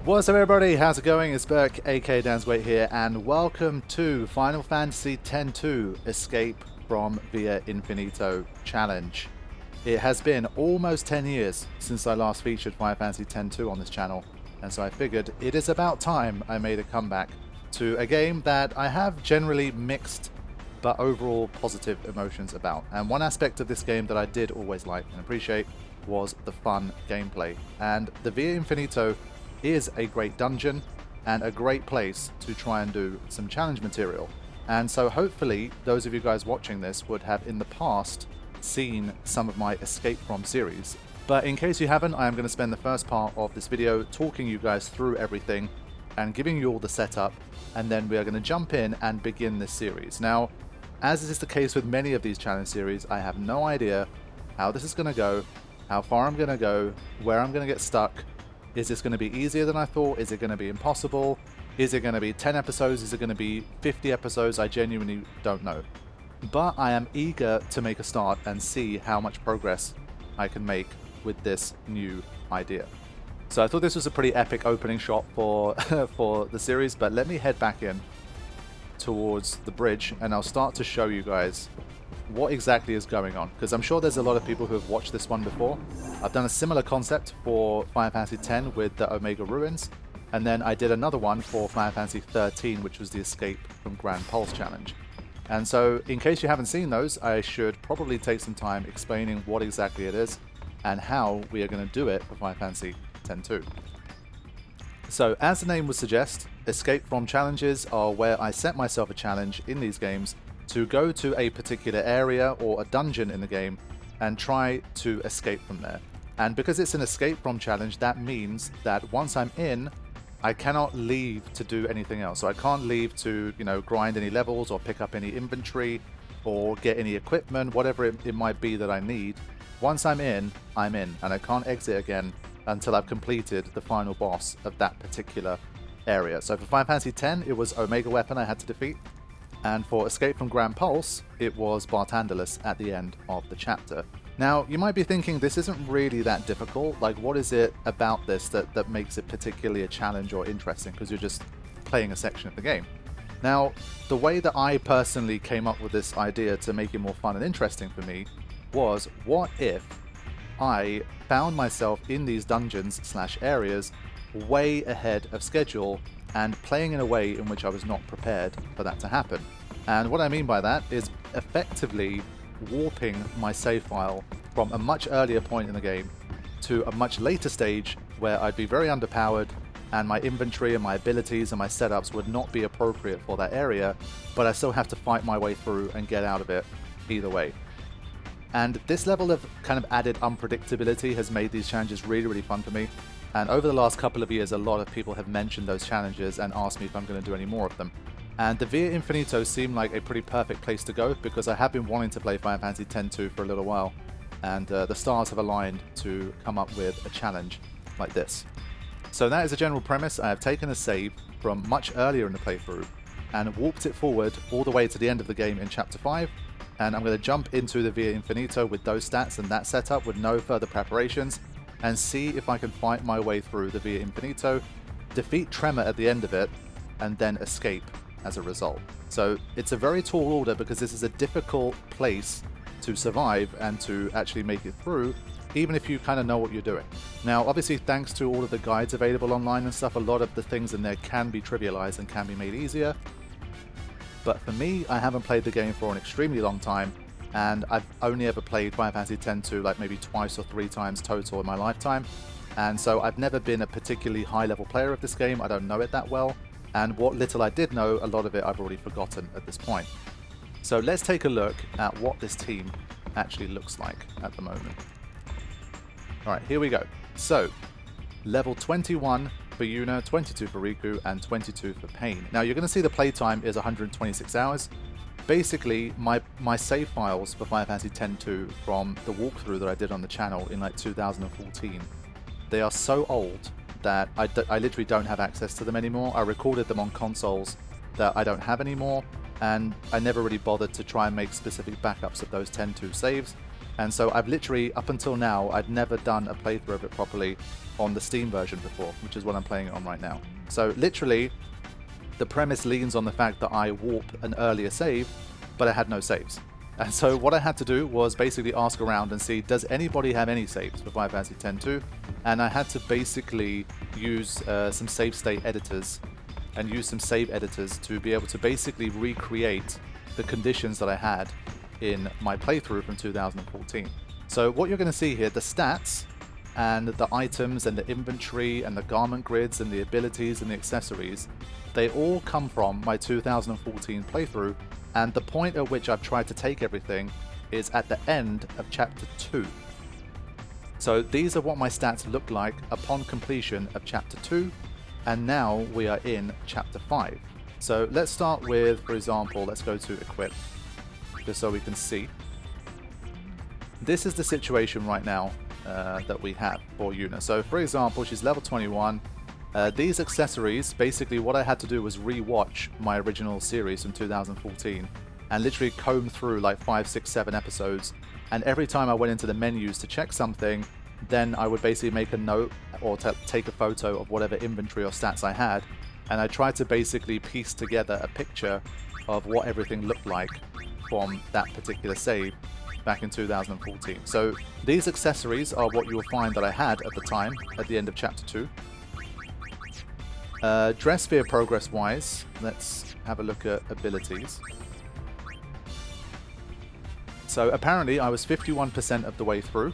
What's up everybody, how's it going? It's Burke, aka Dansweight here, and welcome to Final Fantasy X-2 Escape from Via Infinito Challenge. It has been almost 10 years since I last featured Final Fantasy X-2 on this channel, and so I figured it is about time I made a comeback to a game that I have generally mixed but overall positive emotions about. And one aspect of this game that I did always like and appreciate was the fun gameplay. And the Via Infinito is a great dungeon and a great place to try and do some challenge material. And so hopefully those of you guys watching this would have in the past seen some of my Escape From series. But in case you haven't, I am going to spend the first part of this video talking you guys through everything and giving you all the setup, and then we are going to jump in and begin this series. Now, as is the case with many of these challenge series, I have no idea how this is going to go, how far I'm going to go, where I'm going to get stuck. Is this going to be easier than I thought? Is it going to be impossible? Is it going to be 10 episodes? Is it going to be 50 episodes? I genuinely don't know. But I am eager to make a start and see how much progress I can make with this new idea. So I thought this was a pretty epic opening shot for, for the series, but let me head back in towards the bridge and I'll start to show you guys what exactly is going on, because I'm sure there's a lot of people who have watched this one before. I've done a similar concept for Final Fantasy X with the Omega Ruins, and then I did another one for Final Fantasy 13, which was the Escape from Grand Pulse challenge. And so in case you haven't seen those, I should probably take some time explaining what exactly it is and how we are going to do it for Final Fantasy X-2. So as the name would suggest, Escape From challenges are where I set myself a challenge in these games to go to a particular area or a dungeon in the game and try to escape from there. And because it's an Escape From challenge, that means that once I'm in, I cannot leave to do anything else. So I can't leave to, grind any levels or pick up any inventory or get any equipment, whatever it might be that I need. Once I'm in, and I can't exit again until I've completed the final boss of that particular area. So for Final Fantasy X, it was Omega Weapon I had to defeat. And for Escape from Grand Pulse, it was Barthandelus at the end of the chapter. Now, you might be thinking this isn't really that difficult. Like, what is it about this that makes it particularly a challenge or interesting? Because you're just playing a section of the game. Now, the way that I personally came up with this idea to make it more fun and interesting for me was, what if I found myself in these dungeons/areas way ahead of schedule and playing in a way in which I was not prepared for that to happen. And what I mean by that is effectively warping my save file from a much earlier point in the game to a much later stage where I'd be very underpowered and my inventory and my abilities and my setups would not be appropriate for that area, but I still have to fight my way through and get out of it either way. And this level of kind of added unpredictability has made these challenges really, really fun for me. And over the last couple of years, a lot of people have mentioned those challenges and asked me if I'm going to do any more of them. And the Via Infinito seemed like a pretty perfect place to go because I have been wanting to play Final Fantasy X-2 for a little while. And the stars have aligned to come up with a challenge like this. So that is a general premise. I have taken a save from much earlier in the playthrough and warped it forward all the way to the end of the game in Chapter 5. And I'm going to jump into the Via Infinito with those stats and that setup with no further preparations, and see if I can fight my way through the Via Infinito, defeat Tremor at the end of it, and then escape as a result. So it's a very tall order because this is a difficult place to survive and to actually make it through, even if you kind of know what you're doing. Now, obviously, thanks to all of the guides available online and stuff, a lot of the things in there can be trivialized and can be made easier. But for me, I haven't played the game for an extremely long time, and I've only ever played Final Fantasy X-2 like maybe twice or three times total in my lifetime. And so I've never been a particularly high-level player of this game. I don't know it that well. And what little I did know, a lot of it I've already forgotten at this point. So let's take a look at what this team actually looks like at the moment. Alright, here we go. So, level 21 for Yuna, 22 for Rikku, and 22 for Paine. Now you're going to see the playtime is 126 hours. Basically, my save files for Final Fantasy X-2 from the walkthrough that I did on the channel in like 2014, they are so old that I literally don't have access to them anymore. I recorded them on consoles that I don't have anymore, and I never really bothered to try and make specific backups of those X-2 saves. And so I've literally, up until now, I'd never done a playthrough of it properly on the Steam version before, which is what I'm playing it on right now. So literally, the premise leans on the fact that I warp an earlier save, but I had no saves. And so what I had to do was basically ask around and see, does anybody have any saves for Final Fantasy X-2? And I had to basically use some save state editors and use some save editors to be able to basically recreate the conditions that I had in my playthrough from 2014. So what you're going to see here, the stats and the items and the inventory and the garment grids and the abilities and the accessories, they all come from my 2014 playthrough, and the point at which I've tried to take everything is at the end of Chapter 2. So these are what my stats look like upon completion of Chapter 2, and now we are in Chapter 5. So let's start with, for example, let's go to Equip, just so we can see. This is the situation right now that we have for Yuna. So for example, she's level 21. These accessories, basically what I had to do was re-watch my original series from 2014 and literally comb through like 5, 6, 7 episodes, and every time I went into the menus to check something, then I would basically make a note or take a photo of whatever inventory or stats I had, and I tried to basically piece together a picture of what everything looked like from that particular save back in 2014. So these accessories are what you will find that I had at the time, at the end of Chapter 2. Dress sphere progress wise, let's have a look at abilities. So apparently I was 51% of the way through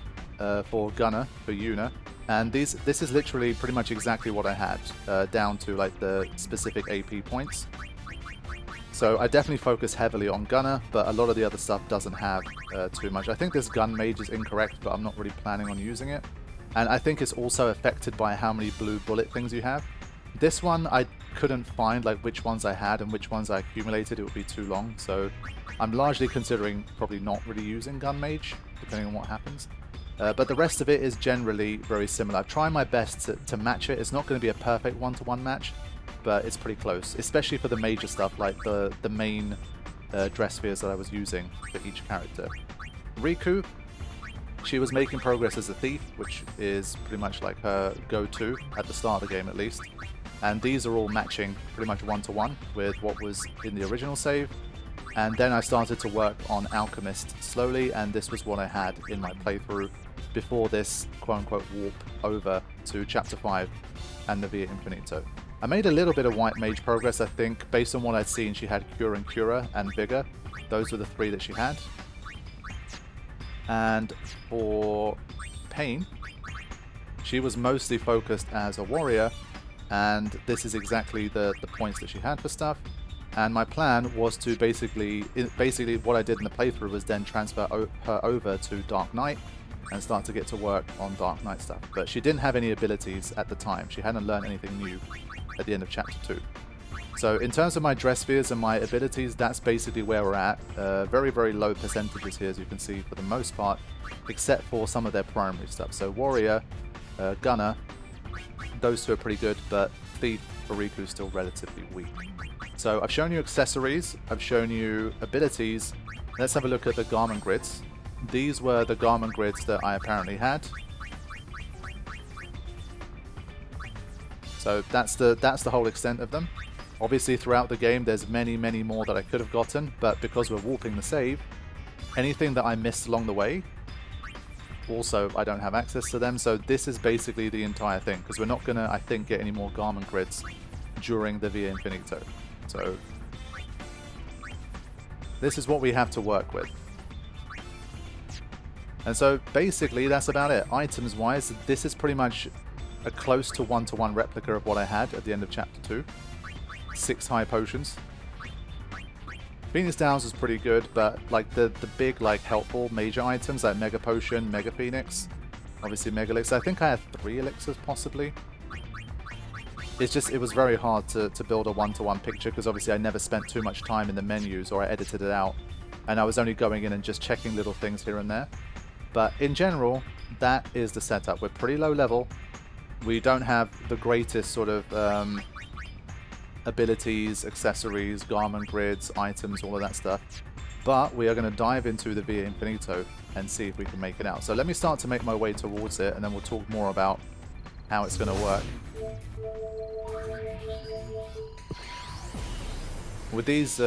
for Gunner, for Yuna, and this is literally pretty much exactly what I had, down to like the specific AP points. So I definitely focus heavily on Gunner, but a lot of the other stuff doesn't have too much. I think this Gun Mage is incorrect, but I'm not really planning on using it. And I think it's also affected by how many blue bullet things you have. This one, I couldn't find like which ones I had and which ones I accumulated. It would be too long, so I'm largely considering probably not really using Gun Mage, depending on what happens. But the rest of it is generally very similar. I try my best to match it. It's not going to be a perfect one-to-one match, but it's pretty close, especially for the major stuff like the main dress spheres that I was using for each character. Rikku, she was making progress as a thief, which is pretty much like her go-to at the start of the game at least. And these are all matching pretty much one-to-one with what was in the original save. And then I started to work on Alchemist slowly, and this was what I had in my playthrough before this quote-unquote warp over to Chapter 5 and the Via Infinito. I made a little bit of White Mage progress, I think, based on what I'd seen. She had Cure and Cura and Vigor. Those were the 3 that she had. And for Paine, she was mostly focused as a warrior, and this is exactly the points that she had for stuff. And my plan was to basically what I did in the playthrough was then transfer her over to Dark Knight and start to get to work on Dark Knight stuff. But she didn't have any abilities at the time. She hadn't learned anything new at the end of Chapter 2. So in terms of my dress spheres and my abilities, that's basically where we're at. Very, very low percentages here, as you can see, for the most part, except for some of their primary stuff. So Warrior, Gunner, those 2 are pretty good, but Thief for Rikku is still relatively weak. So I've shown you accessories, I've shown you abilities. Let's have a look at the garment grids. These were the garment grids that I apparently had. So that's the whole extent of them. Obviously throughout the game there's many, many more that I could have gotten, but because we're warping the save, anything that I missed along the way, also I don't have access to them. So this is basically the entire thing, because we're not going to, I think, get any more garment grids during the Via Infinito. So this is what we have to work with. And so basically that's about it. Items wise, this is pretty much a close to one-to-one replica of what I had at the end of Chapter 2. 6 high potions. Phoenix Downs was pretty good, but like the big like helpful major items like Mega Potion, Mega Phoenix, obviously Mega Elixir. I think I had 3 elixirs possibly. It's just, it was very hard to build a one-to-one picture, because obviously I never spent too much time in the menus, or I edited it out, and I was only going in and just checking little things here and there. But in general, that is the setup. We're pretty low level. We don't have the greatest sort of abilities, accessories, garment grids, items, all of that stuff. But we are going to dive into the Via Infinito and see if we can make it out. So let me start to make my way towards it, and then we'll talk more about how it's going to work. With these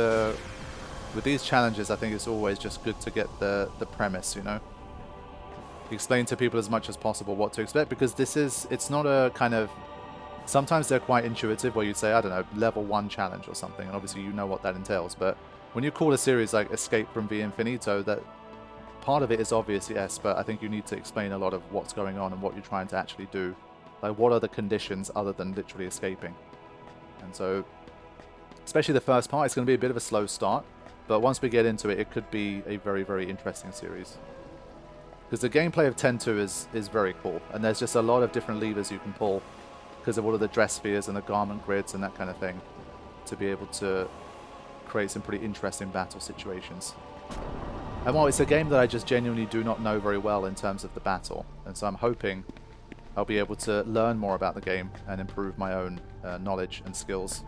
challenges, I think it's always just good to get the premise, you know? Explain to people as much as possible what to expect, because it's not a kind of... Sometimes they're quite intuitive, where you'd say, I don't know, level 1 challenge or something, and obviously you know what that entails, but when you call a series like Escape from Via Infinito, that part of it is obvious, yes, but I think you need to explain a lot of what's going on and what you're trying to actually do. Like, what are the conditions other than literally escaping? And so, especially the first part, it's going to be a bit of a slow start, but once we get into it, it could be a very, very interesting series. Because the gameplay of 10-2 is very cool, and there's just a lot of different levers you can pull because of all of the dress spheres and the garment grids and that kind of thing, to be able to create some pretty interesting battle situations. And while it's a game that I just genuinely do not know very well in terms of the battle, and so I'm hoping I'll be able to learn more about the game and improve my own knowledge and skills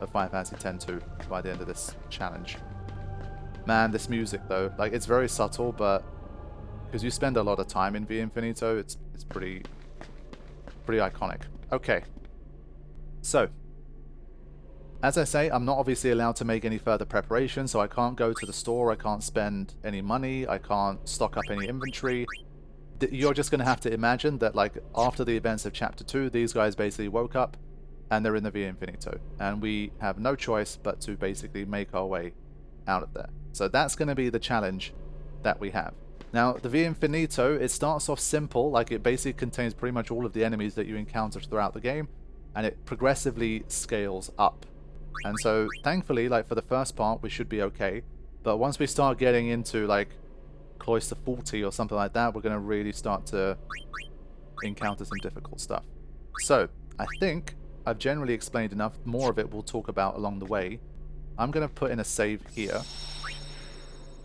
of Final Fantasy X-2 by the end of this challenge. Man, this music though, like, it's very subtle, but because you spend a lot of time in Via Infinito, it's pretty iconic. Okay, so as I say, I'm not obviously allowed to make any further preparations, so I can't go to the store, I can't spend any money, I can't stock up any inventory. You're just going to have to imagine that, like, after the events of Chapter 2, these guys basically woke up and they're in the Via Infinito, and we have no choice but to basically make our way out of there. So that's going to be the challenge that we have. Now, the Via Infinito, it starts off simple, like it basically contains pretty much all of the enemies that you encounter throughout the game, and it progressively scales up. And so, thankfully, like, for the first part, we should be okay. But once we start getting into, like, Cloister 40 or something like that, we're going to really start to encounter some difficult stuff. So, I think I've generally explained enough. More of it we'll talk about along the way. I'm going to put in a save here.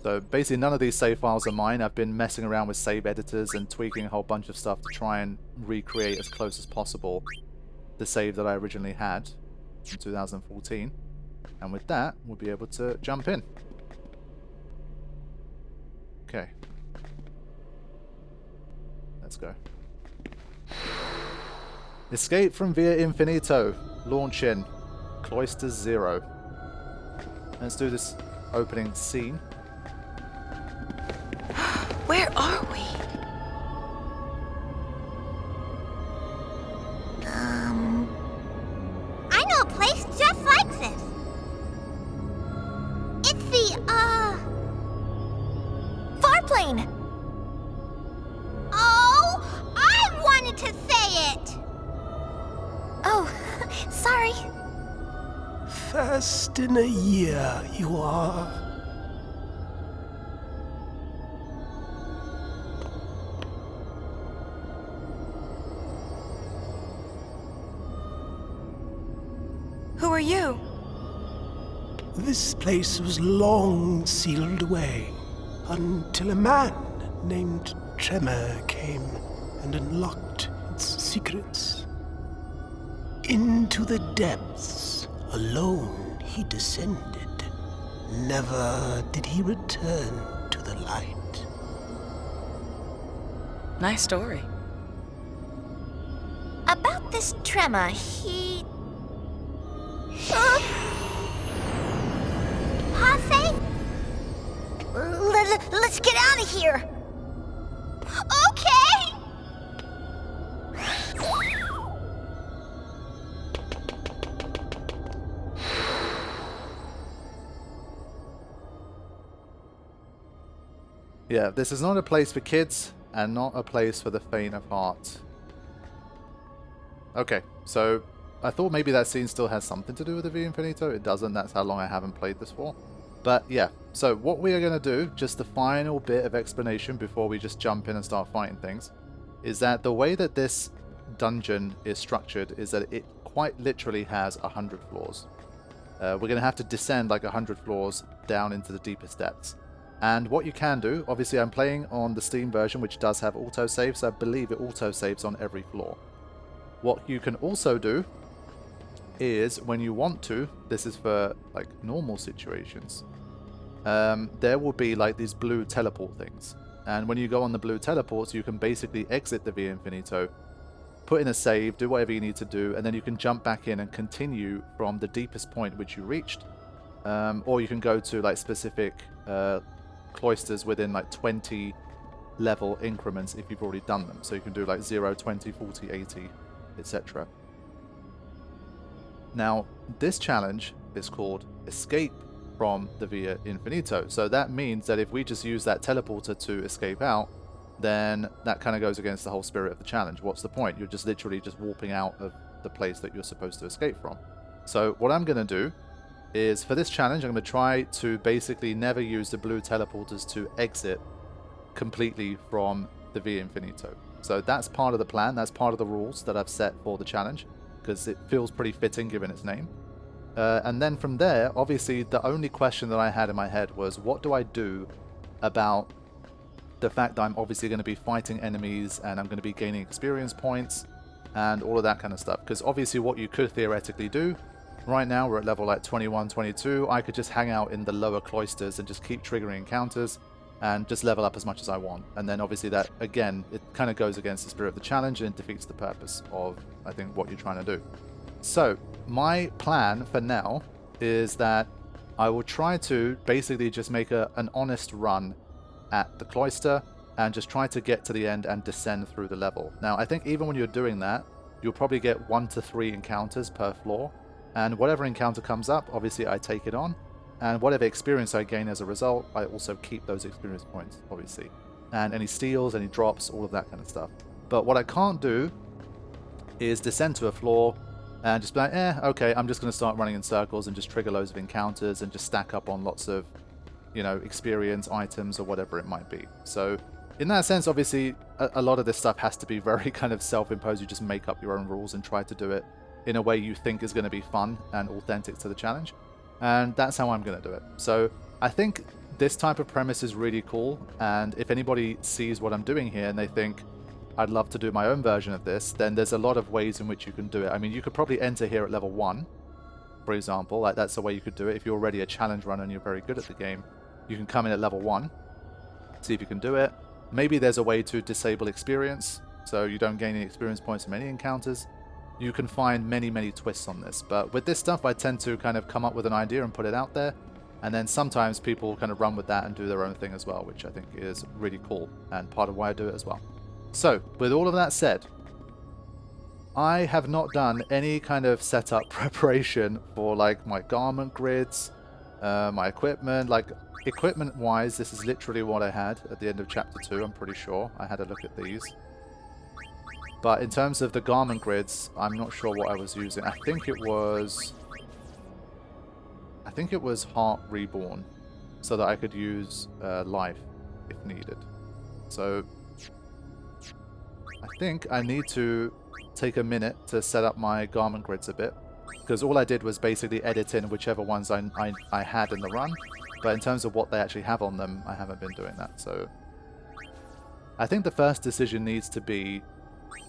So, basically, none of these save files are mine. I've been messing around with save editors and tweaking a whole bunch of stuff to try and recreate as close as possible the save that I originally had in 2014, and with that we'll be able to jump in. Okay, let's go. Escape from Via Infinito, Launchin, Cloister 0. Let's do this opening scene. Where are we? I know a place just like this. It's the, Farplane! Oh, I wanted to say it. Oh, sorry. First in a year, you are. Who are you? This place was long sealed away until a man named Tremor came and unlocked its secrets. Into the depths, alone he descended. Never did he return to the light. Nice story. About this Tremor, he... Passe? Let's get out of here. Okay! Yeah, this is not a place for kids, and not a place for the faint of heart. Okay, so I thought maybe that scene still has something to do with the Via Infinito. It doesn't, that's how long I haven't played this for. But yeah, so what we are going to do, just the final bit of explanation before we just jump in and start fighting things, is that the way that this dungeon is structured is that it quite literally has 100 floors. We're going to have to descend like 100 floors down into the deepest depths. And what you can do, obviously I'm playing on the Steam version, which does have autosave, so I believe it autosaves on every floor. What you can also do is, when you want to, this is for like normal situations, there will be like these blue teleport things. And when you go on the blue teleports, you can basically exit the Via Infinito, put in a save, do whatever you need to do, and then you can jump back in and continue from the deepest point which you reached. Or you can go to like specific cloisters within like 20 level increments if you've already done them. So you can do like 0, 20, 40, 80, etc. Now, this challenge is called Escape from the Via Infinito. So that means that if we just use that teleporter to escape out, then that kind of goes against the whole spirit of the challenge. What's the point? You're just literally just warping out of the place that you're supposed to escape from. So what I'm going to do is, for this challenge, I'm going to try to basically never use the blue teleporters to exit completely from the Via Infinito. So that's part of the plan. That's part of the rules that I've set for the challenge, because it feels pretty fitting given its name. And then from there, obviously, the only question that I had in my head was, what do I do about the fact that I'm obviously going to be fighting enemies and I'm going to be gaining experience points and all of that kind of stuff? Because obviously what you could theoretically do, right now we're at level like 21, 22, I could just hang out in the lower cloisters and just keep triggering encounters and just level up as much as I want. And then obviously that, again, it kind of goes against the spirit of the challenge and it defeats the purpose of, I think, what you're trying to do. So my plan for now is that I will try to basically just make an honest run at the cloister and just try to get to the end and descend through the level. Now, I think even when you're doing that, you'll probably get 1 to 3 encounters per floor, and whatever encounter comes up, obviously I take it on, and whatever experience I gain as a result, I also keep those experience points, obviously, and any steals, any drops, all of that kind of stuff. But what I can't do is descend to a floor and just be like, okay, I'm just going to start running in circles and just trigger loads of encounters and just stack up on lots of, you know, experience items or whatever it might be. So in that sense, obviously, a lot of this stuff has to be very kind of self-imposed. You just make up your own rules and try to do it in a way you think is going to be fun and authentic to the challenge. And that's how I'm going to do it. So I think this type of premise is really cool. And if anybody sees what I'm doing here and they think, I'd love to do my own version of this, then there's a lot of ways in which you can do it. I mean, you could probably enter here at level 1, for example. Like, that's the way you could do it. If you're already a challenge runner and you're very good at the game, you can come in at level 1, see if you can do it. Maybe there's a way to disable experience, so you don't gain any experience points from any encounters. You can find many, many twists on this. But with this stuff, I tend to kind of come up with an idea and put it out there. And then sometimes people kind of run with that and do their own thing as well, which I think is really cool and part of why I do it as well. So, with all of that said, I have not done any kind of setup preparation for like my garment grids, my equipment. Like, equipment-wise, this is literally what I had at the end of Chapter 2, I'm pretty sure. I had a look at these. But in terms of the garment grids, I'm not sure what I was using. I think it was Heart Reborn, so that I could use Life if needed. So I think I need to take a minute to set up my garment grids a bit, because all I did was basically edit in whichever ones I had in the run, but in terms of what they actually have on them, I haven't been doing that. So I think the first decision needs to be,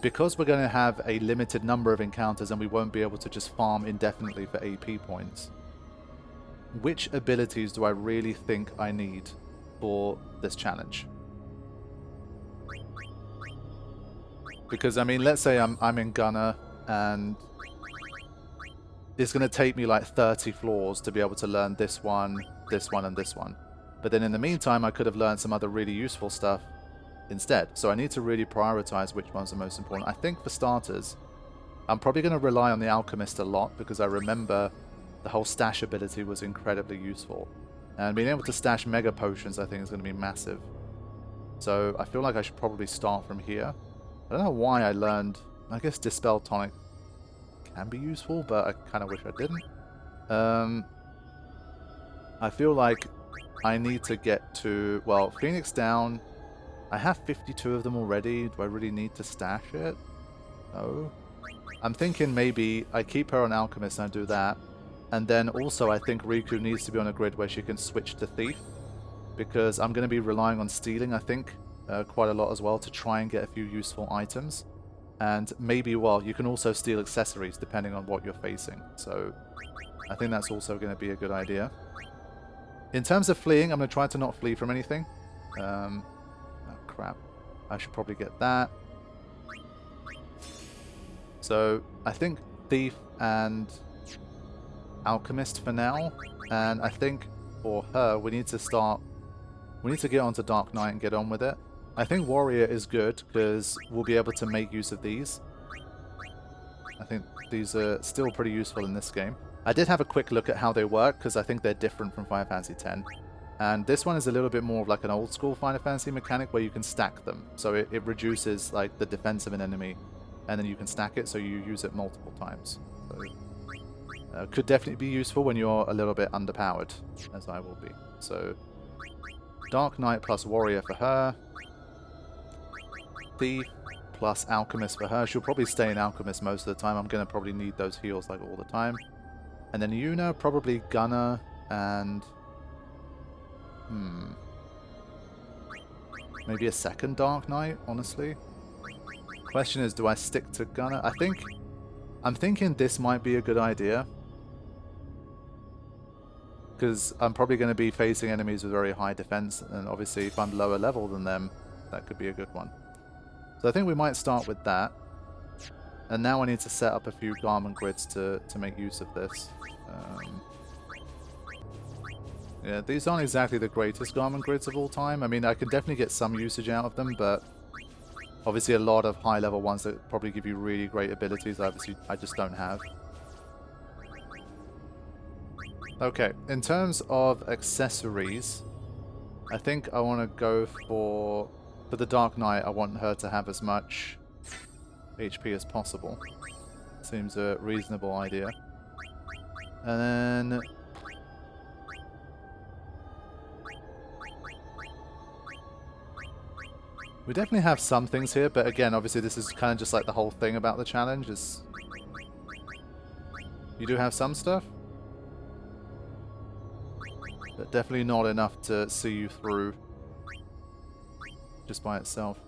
because we're going to have a limited number of encounters and we won't be able to just farm indefinitely for AP points, which abilities do I really think I need for this challenge? Because, I mean, let's say I'm in Gunner and it's going to take me like 30 floors to be able to learn this one, and this one. But then in the meantime, I could have learned some other really useful stuff instead. So I need to really prioritize which ones are most important. I think for starters, I'm probably going to rely on the Alchemist a lot, because I remember the whole stash ability was incredibly useful. And being able to stash Mega Potions, I think, is going to be massive. So I feel like I should probably start from here. I don't know why I learned... I guess Dispel Tonic can be useful, but I kind of wish I didn't. I feel like I need to get to... Well, Phoenix down. I have 52 of them already. Do I really need to stash it? No. I'm thinking maybe I keep her on Alchemist and I do that. And then also I think Rikku needs to be on a grid where she can switch to Thief, because I'm going to be relying on stealing, I think, quite a lot as well, to try and get a few useful items. And maybe, well, you can also steal accessories depending on what you're facing. So I think that's also going to be a good idea. In terms of fleeing, I'm going to try to not flee from anything. crap. I should probably get that. So I think Thief and Alchemist for now. And I think for her, we need to get onto Dark Knight and get on with it. I think Warrior is good because we'll be able to make use of these. I think these are still pretty useful in this game. I did have a quick look at how they work because I think they're different from Final Fantasy X. And this one is a little bit more of like an old school Final Fantasy mechanic where you can stack them. So it reduces like the defense of an enemy and then you can stack it so you use it multiple times. So, could definitely be useful when you're a little bit underpowered, as I will be. So Dark Knight plus Warrior for her. Thief plus Alchemist for her. She'll probably stay in Alchemist most of the time. I'm going to probably need those heals like all the time. And then Yuna, probably Gunner and... maybe a second Dark Knight, honestly. Question is, do I stick to Gunner? I'm thinking this might be a good idea. Because I'm probably going to be facing enemies with very high defense, and obviously if I'm lower level than them, that could be a good one. So I think we might start with that. And now I need to set up a few garment grids to make use of this. Yeah, these aren't exactly the greatest garment grids of all time. I mean, I can definitely get some usage out of them, but obviously a lot of high-level ones that probably give you really great abilities, obviously I just don't have. Okay, in terms of accessories, I think I want to go for the Dark Knight. I want her to have as much HP as possible. Seems a reasonable idea. And then... we definitely have some things here, but again, obviously this is kind of just like the whole thing about the challenge is... you do have some stuff, but definitely not enough to see you through just by itself.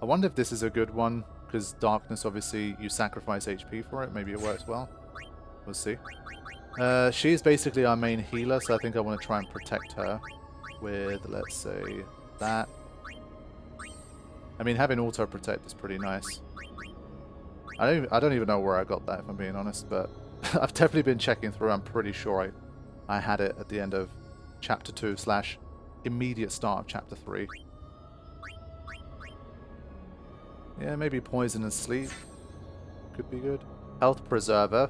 I wonder if this is a good one, because Darkness, obviously, you sacrifice HP for it. Maybe it works well. We'll see. She's basically our main healer, so I think I want to try and protect her with, let's say, that. I mean, having auto protect is pretty nice. I don't even know where I got that, if I'm being honest, but I've definitely been checking through. I'm pretty sure I had it at the end of Chapter 2 / immediate start of Chapter 3. Yeah, maybe Poison and Sleep could be good. Health Preserver.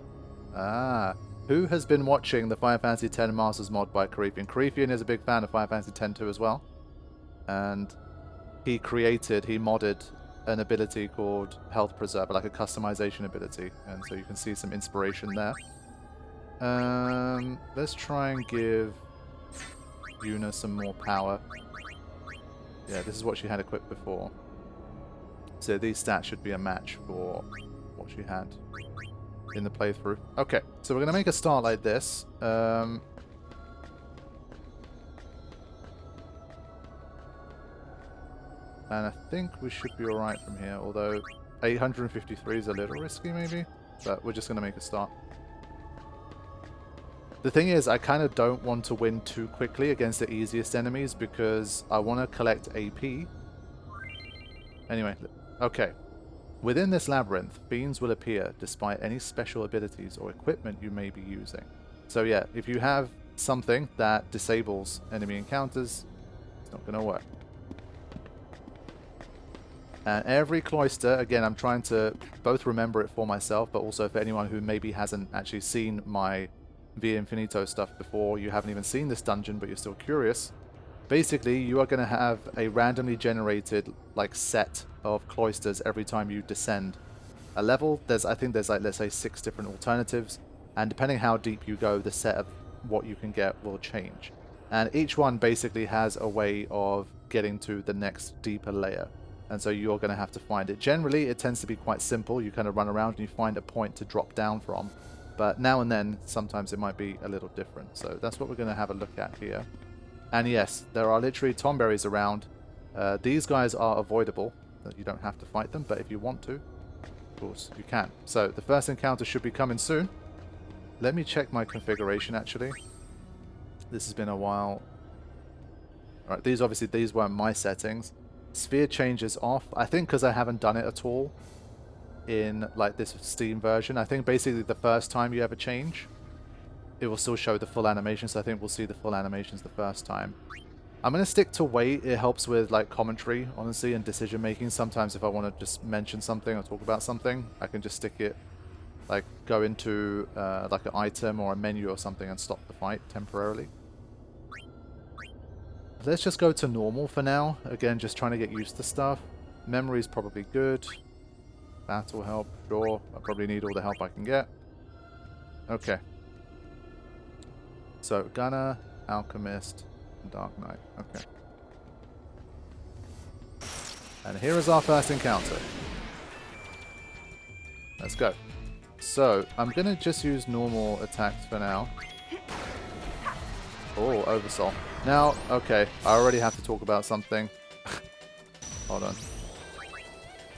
Ah. Who has been watching the Final Fantasy X Masters mod by Carithian? Carithian is a big fan of Final Fantasy X too as well. And he modded an ability called Health Preserver, like a customization ability. And so you can see some inspiration there. Let's try and give Yuna some more power. Yeah, this is what she had equipped before. So these stats should be a match for what she had in the playthrough. Okay, so we're going to make a start like this. And I think we should be alright from here, although 853 is a little risky maybe, but we're just going to make a start. The thing is, I kind of don't want to win too quickly against the easiest enemies because I want to collect AP. Anyway, okay. Within this labyrinth, fiends will appear despite any special abilities or equipment you may be using. So yeah, if you have something that disables enemy encounters, it's not going to work. And every cloister, again, I'm trying to both remember it for myself, but also for anyone who maybe hasn't actually seen my Via Infinito stuff before, you haven't even seen this dungeon, but you're still curious. Basically, you are going to have a randomly generated like set of cloisters every time you descend a level. I think there's like, let's say 6 different alternatives, and depending how deep you go, the set of what you can get will change. And each one basically has a way of getting to the next deeper layer. And so you're going to have to find it. Generally, it tends to be quite simple. You kind of run around and you find a point to drop down from. But now and then, sometimes it might be a little different. So that's what we're going to have a look at here. And yes, there are literally tomberries around. These guys are avoidable. You don't have to fight them, but if you want to, of course, you can. So the first encounter should be coming soon. Let me check my configuration, actually. This has been a while. Alright, these weren't my settings. Sphere changes off. I think because I haven't done it at all in like this Steam version. I think basically the first time you ever change, it will still show the full animation. So I think we'll see the full animations the first time. I'm going to stick to wait. It helps with like commentary, honestly, and decision making. Sometimes if I want to just mention something or talk about something, I can just stick it, like go into like an item or a menu or something and stop the fight temporarily. Let's just go to normal for now. Again, just trying to get used to stuff. Memory is probably good. Battle help, sure. I probably need all the help I can get. Okay. So, Gunner, Alchemist, and Dark Knight. Okay. And here is our first encounter. Let's go. So, I'm going to just use normal attacks for now. Oh, Oversoul. Now, okay, I already have to talk about something. Hold on.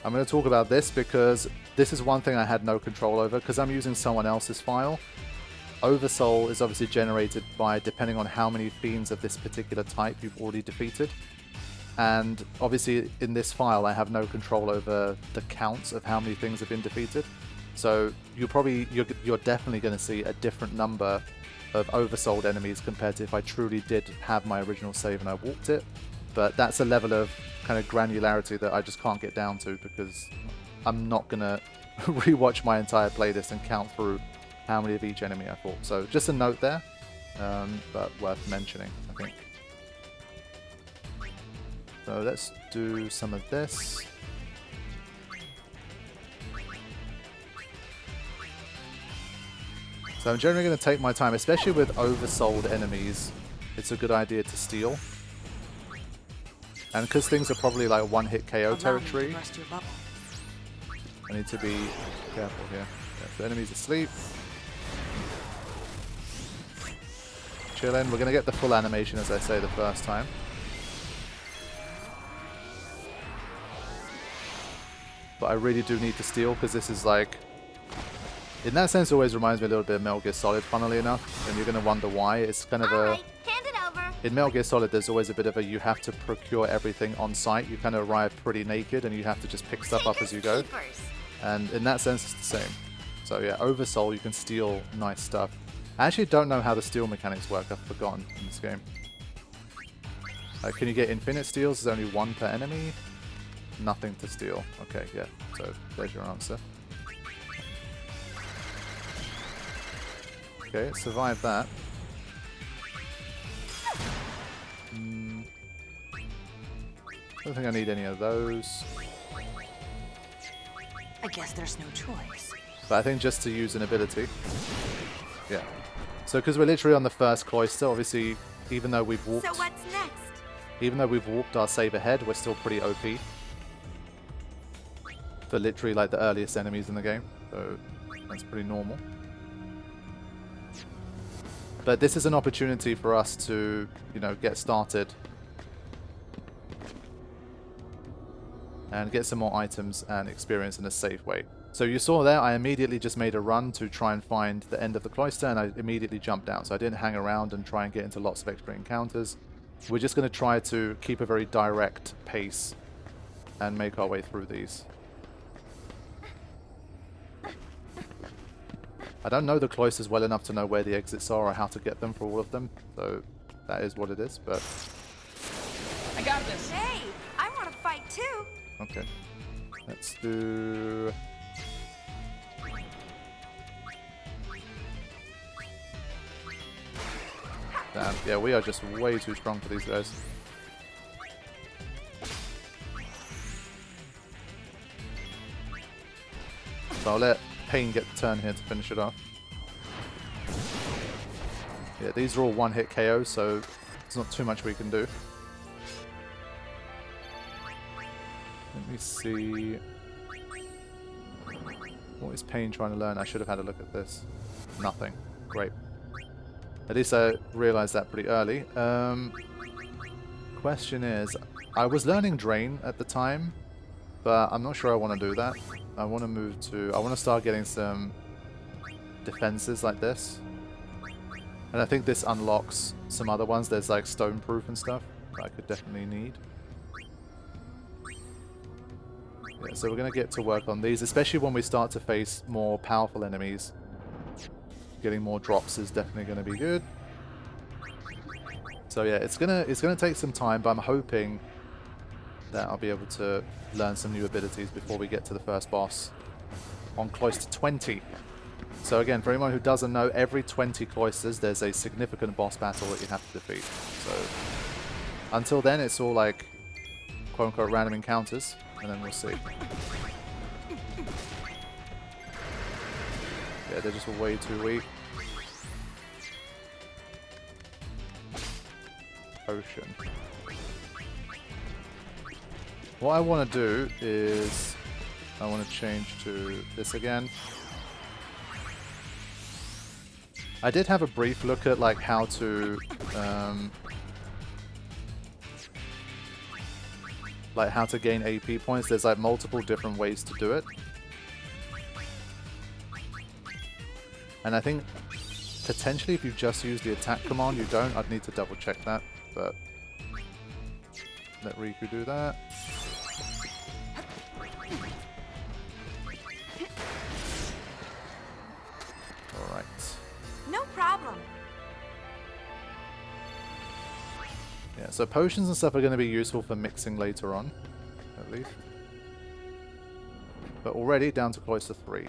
I'm going to talk about this because this is one thing I had no control over because I'm using someone else's file. Oversoul is obviously generated by depending on how many fiends of this particular type you've already defeated. And obviously in this file I have no control over the counts of how many things have been defeated. So you're definitely going to see a different number of oversouled enemies compared to if I truly did have my original save and I walked it. But that's a level of kind of granularity that I just can't get down to because I'm not going to rewatch my entire playlist and count through how many of each enemy I fought. So just a note there, but worth mentioning, I think. So let's do some of this. So I'm generally going to take my time, especially with oversouled enemies. It's a good idea to steal. And because things are probably like one-hit KO territory, I need to be careful here. Yeah, so enemies asleep. Chillin'. We're going to get the full animation, as I say, the first time. But I really do need to steal because this is like... In that sense, it always reminds me a little bit of Metal Gear Solid, funnily enough. And you're going to wonder why. It's kind of a... Hand it over. In Metal Gear Solid, there's always a bit of a you have to procure everything on site. You kind of arrive pretty naked and you have to just pick stuff up as you go. And in that sense, it's the same. So yeah, Oversoul, you can steal nice stuff. I actually don't know how the steal mechanics work. I've forgotten in this game. Can you get infinite steals? There's only one per enemy. Nothing to steal. Okay, yeah. So there's your answer. Okay, survive that. Don't think I need any of those. I guess there's no choice. But I think just to use an ability. Yeah. So because we're literally on the first cloister, obviously, even though we've walked... So what's next? Even though we've walked our save ahead, we're still pretty OP. For literally like the earliest enemies in the game. So that's pretty normal. But this is an opportunity for us to, you know, get started. And get some more items and experience in a safe way. So you saw there, I immediately just made a run to try and find the end of the cloister, and I immediately jumped down. So I didn't hang around and try and get into lots of extra encounters. We're just going to try to keep a very direct pace and make our way through these. I don't know the cloisters well enough to know where the exits are or how to get them for all of them, so that is what it is, but... I got this. Hey, I want to fight too. Okay. Let's do... Damn, yeah, we are just way too strong for these guys. So I'll let Paine get the turn here to finish it off. Yeah, these are all one-hit KOs, so there's not too much we can do. Let me see... What is Paine trying to learn? I should have had a look at this. Nothing. Great. At least I realized that pretty early. Question is, I was learning Drain at the time, but I'm not sure I want to do that. I want to move to... I want to start getting some defenses like this. And I think this unlocks some other ones. There's like stone proof and stuff that I could definitely need. Yeah, so we're going to get to work on these, especially when we start to face more powerful enemies. Getting more drops is definitely going to be good. So yeah, it's gonna take some time, but I'm hoping that I'll be able to learn some new abilities before we get to the first boss on cloister 20. So again, for anyone who doesn't know, every 20 cloisters there's a significant boss battle that you have to defeat. So until then, it's all like quote-unquote random encounters, and then we'll see. Yeah, they're just way too weak. Potion. What I want to do is I want to change to this again. I did have a brief look at like how to gain AP points. There's like multiple different ways to do it. And I think potentially if you just use the attack command you don't. I'd need to double check that, but let Rikku do that. Alright. No problem. Yeah, so potions and stuff are going to be useful for mixing later on, at least. But already down to cloister 3.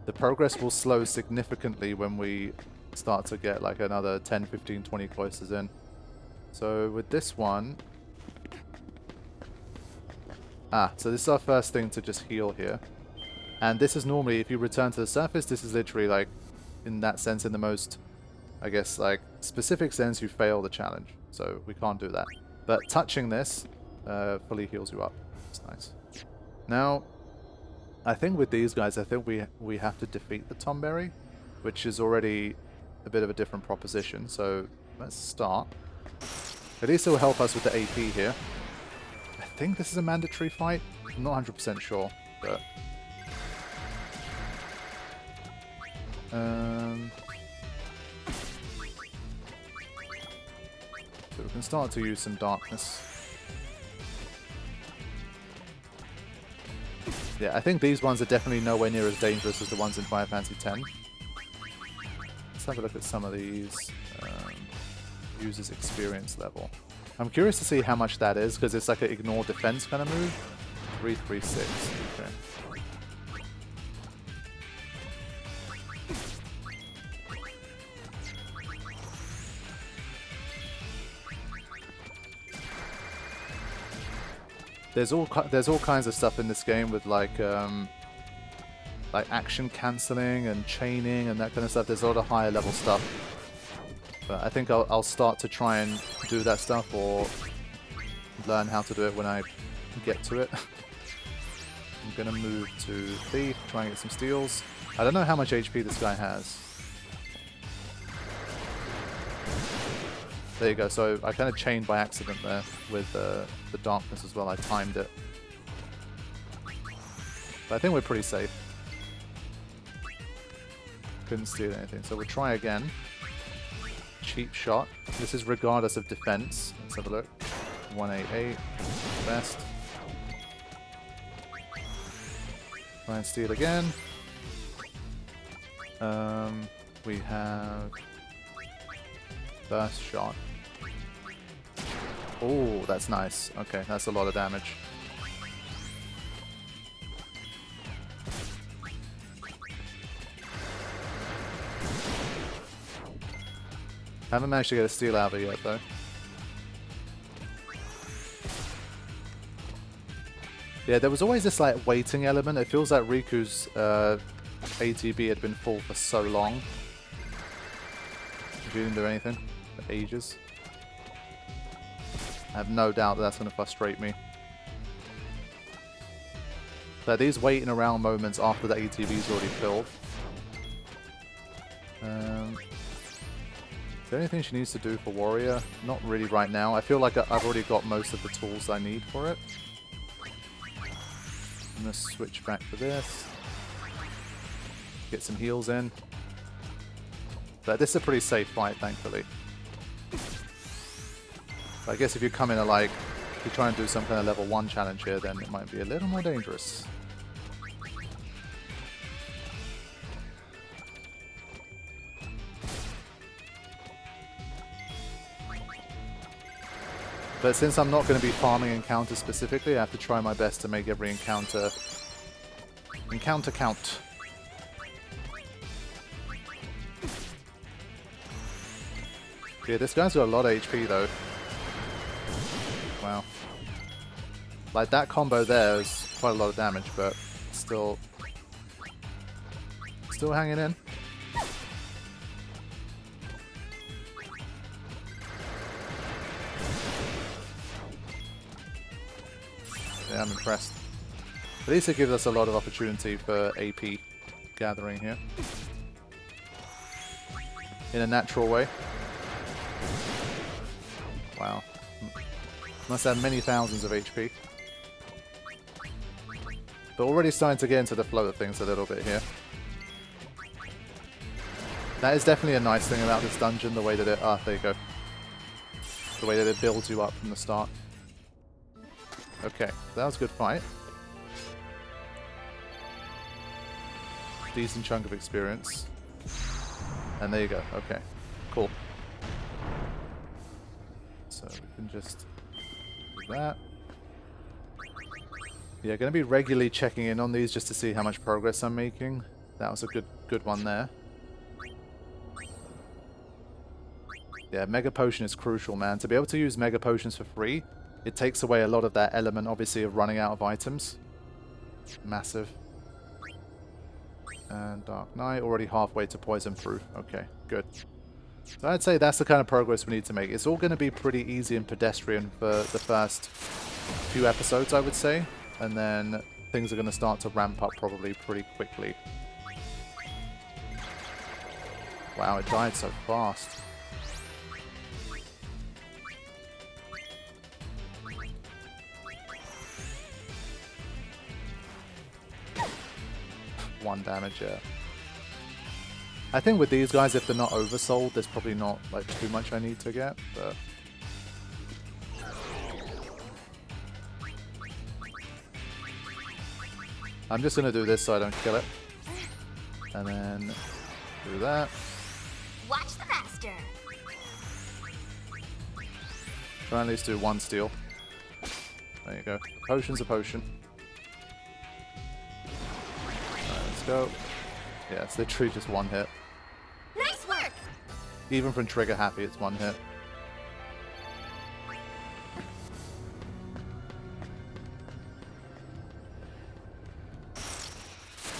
The progress will slow significantly when we start to get like another 10, 15, 20 cloisters in. So with this one... so this is our first thing to just heal here. And this is normally, if you return to the surface, this is literally like, in that sense, in the most, I guess, like, specific sense, you fail the challenge. So we can't do that. But touching this fully heals you up. It's nice. Now, I think with these guys, I think we have to defeat the Tomberry, which is already a bit of a different proposition. So let's start. At least it will help us with the AP here. I think this is a mandatory fight. I'm not 100% sure, but... so we can start to use some darkness. Yeah, I think these ones are definitely nowhere near as dangerous as the ones in Final Fantasy X. Let's have a look at some of these. Users experience level. I'm curious to see how much that is, because it's like an ignore defense kind of move. 336. Okay. There's all kinds of stuff in this game with like action cancelling and chaining and that kind of stuff. There's a lot of higher level stuff, but I think I'll start to try and do that stuff or learn how to do it when I get to it. I'm gonna move to Thief, try and get some steals. I don't know how much HP this guy has. There you go, so I kind of chained by accident there with the darkness as well. I timed it. But I think we're pretty safe. Couldn't steal anything, so we'll try again. Cheap shot. This is regardless of defense. Let's have a look. 188, best. Try and steal again. We have burst shot. Oh, that's nice. Okay, that's a lot of damage. Haven't managed to get a steal out of it yet, though. Yeah, there was always this like waiting element. It feels like Riku's ATB had been full for so long. He didn't do anything for ages. I have no doubt that that's going to frustrate me. But these waiting around moments after the ATB is already filled. Is there anything she needs to do for Warrior? Not really right now. I feel like I've already got most of the tools I need for it. I'm going to switch back to this. Get some heals in. But this is a pretty safe fight, thankfully. But I guess if you come in at like we try and do some kind of level 1 challenge here, then it might be a little more dangerous. But since I'm not going to be farming encounters specifically, I have to try my best to make every encounter count. Yeah, this guy's got a lot of HP though. Wow. Like that combo there is quite a lot of damage, but still hanging in. Yeah, I'm impressed. At least it gives us a lot of opportunity for AP gathering here. In a natural way. Wow. Must have many thousands of HP. But already starting to get into the flow of things a little bit here. That is definitely a nice thing about this dungeon, the way that it... Ah, there you go. The way that it builds you up from the start. Okay, that was a good fight. Decent chunk of experience. And there you go. Okay, cool. So we can just do that. Yeah, going to be regularly checking in on these just to see how much progress I'm making. That was a good one there. Yeah, Mega Potion is crucial, man. To be able to use Mega Potions for free, it takes away a lot of that element, obviously, of running out of items. Massive. And Dark Knight, already halfway to Poison Proof. Okay, good. So I'd say that's the kind of progress we need to make. It's all going to be pretty easy and pedestrian for the first few episodes, I would say. And then things are going to start to ramp up probably pretty quickly. Wow, it died so fast. One damage, yeah. I think with these guys, if they're not oversold, there's probably not like too much I need to get, but... I'm just going to do this so I don't kill it. And then do that. Watch the master. Try and at least do one steal. There you go. A potion's a potion. Alright, let's go. Yeah, it's literally just one hit. Nice work. Even from trigger happy, it's one hit.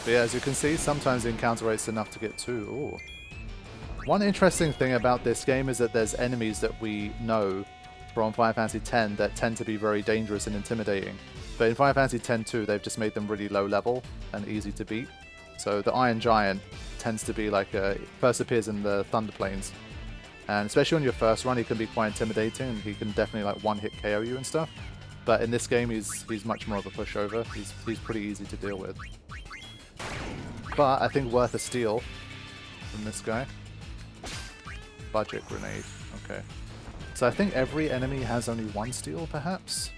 But yeah, as you can see, sometimes the encounter rate's enough to get 2. Ooh. One interesting thing about this game is that there's enemies that we know from Final Fantasy X that tend to be very dangerous and intimidating. But in Final Fantasy X-2, they've just made them really low level and easy to beat. So the Iron Giant tends to be like first appears in the Thunder Plains, and especially on your first run, he can be quite intimidating, and he can definitely like one-hit KO you and stuff. But in this game, he's much more of a pushover. He's pretty easy to deal with. But I think worth a steal from this guy. Budget grenade. Okay. So I think every enemy has only one steal, perhaps.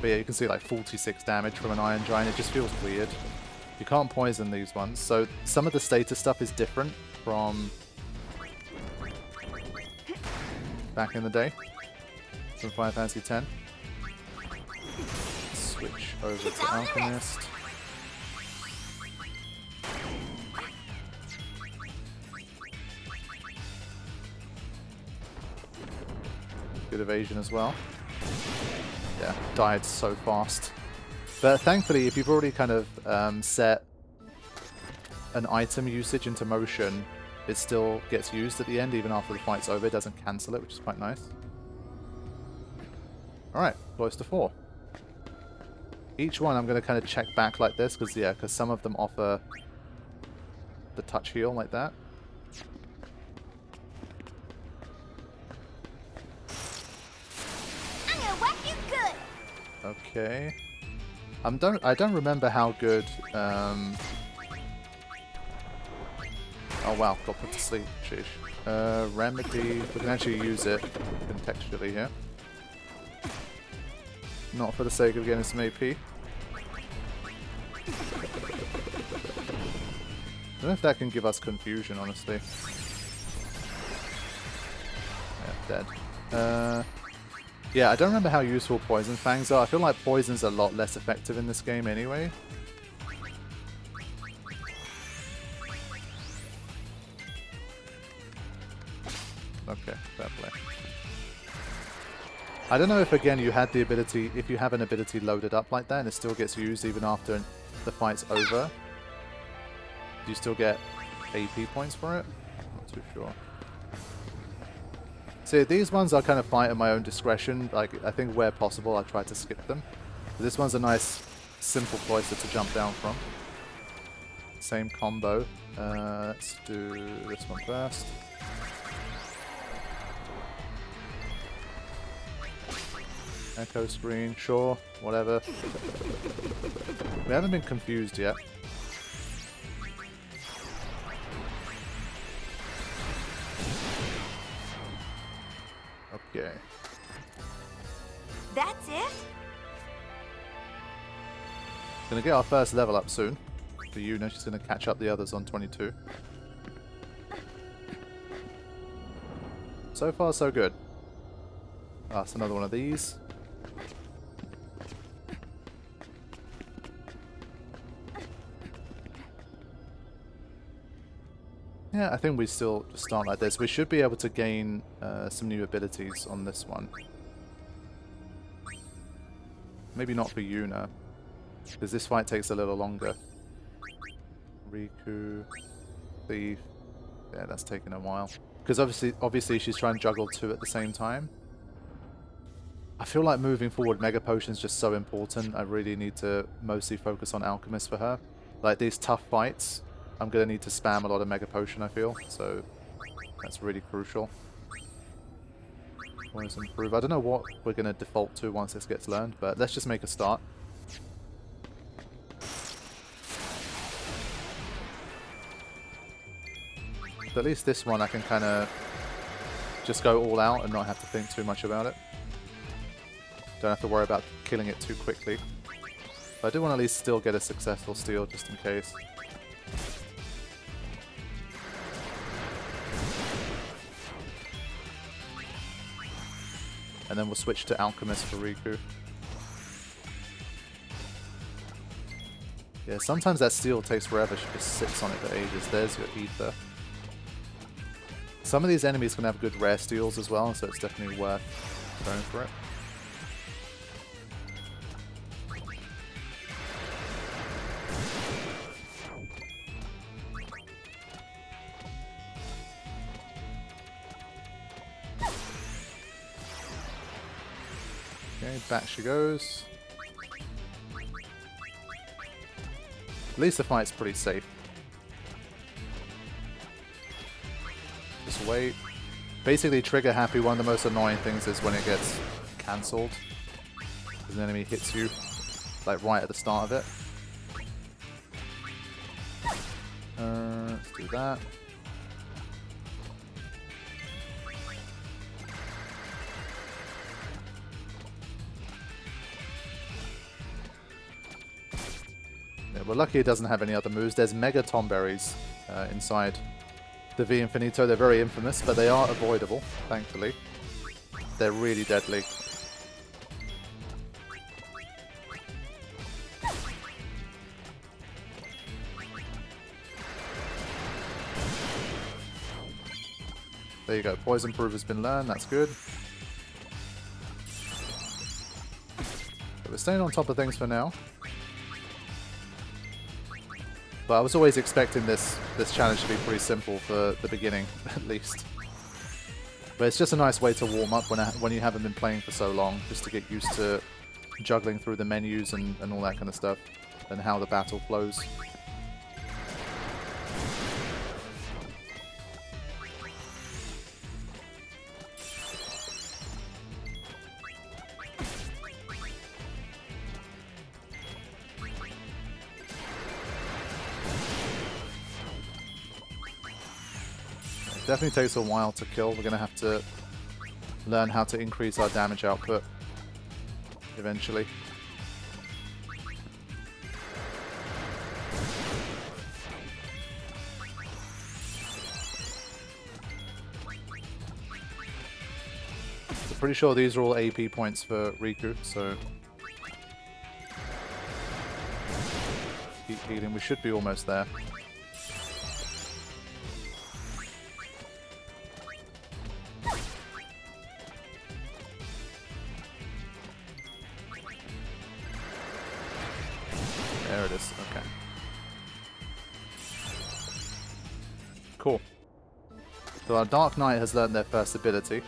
But yeah, you can see like 46 damage from an Iron Giant. It just feels weird. You can't poison these ones. So some of the status stuff is different from back in the day, from Final Fantasy X. Switch over to Alchemist. Good evasion as well. Yeah, died so fast. But thankfully, if you've already kind of set an item usage into motion, it still gets used at the end, even after the fight's over. It doesn't cancel it, which is quite nice. Alright, close to 4. Each one I'm going to kind of check back like this, because some of them offer the touch heal like that. I'm gonna whack you good. Okay. I don't remember how good Oh wow, got put to sleep. Sheesh. Remedy. We can actually use it contextually here. Not for the sake of getting some AP. I don't know if that can give us confusion, honestly. Yeah, dead. Yeah, I don't remember how useful Poison Fangs are. I feel like Poison's a lot less effective in this game anyway. Okay, fair play. I don't know if, again, you had the ability, if you have an ability loaded up like that and it still gets used even after the fight's over. Do you still get AP points for it? Not too sure. See, these ones I kind of fight at my own discretion. Like, I think where possible I try to skip them. But this one's a nice, simple cloister to jump down from. Same combo. Let's do this one first. Echo screen, sure, whatever. We haven't been confused yet. Okay. That's it? Gonna get our first level up soon. For Yuna, she's gonna catch up the others on 22. So far, so good. That's another one of these. Yeah, I think we still just start like this. We should be able to gain some new abilities on this one. Maybe not for Yuna, because this fight takes a little longer. Rikku, Thief. Yeah, that's taking a while. Because obviously she's trying to juggle two at the same time. I feel like moving forward, Mega Potion's just so important. I really need to mostly focus on Alchemist for her. Like these tough fights, I'm going to need to spam a lot of Mega Potion, I feel. So that's really crucial. Always improve. I don't know what we're going to default to once this gets learned, but let's just make a start. But at least this one I can kind of just go all out and not have to think too much about it. Don't have to worry about killing it too quickly. But I do want to at least still get a successful steal just in case. And then we'll switch to Alchemist for Rikku. Yeah, sometimes that steal takes forever. She just sits on it for ages. There's your ether. Some of these enemies can have good rare steals as well, so it's definitely worth going for it. Okay, back she goes. At least the fight's pretty safe. Just wait. Basically, trigger happy, one of the most annoying things is when it gets cancelled. Because an enemy hits you, like right at the start of it. Let's do that. Yeah, we're lucky it doesn't have any other moves. There's Mega Tomberries inside the V Infinito. They're very infamous, but they are avoidable, thankfully. They're really deadly. There you go. Poison Proof has been learned. That's good. But we're staying on top of things for now. But I was always expecting this challenge to be pretty simple for the beginning, at least. But it's just a nice way to warm up when you haven't been playing for so long, just to get used to juggling through the menus and all that kind of stuff, and how the battle flows. Definitely takes a while to kill. We're going to have to learn how to increase our damage output eventually. I'm pretty sure these are all AP points for Rikku, so keep healing. We should be almost there. There it is. Okay. Cool. So our Dark Knight has learned their first ability.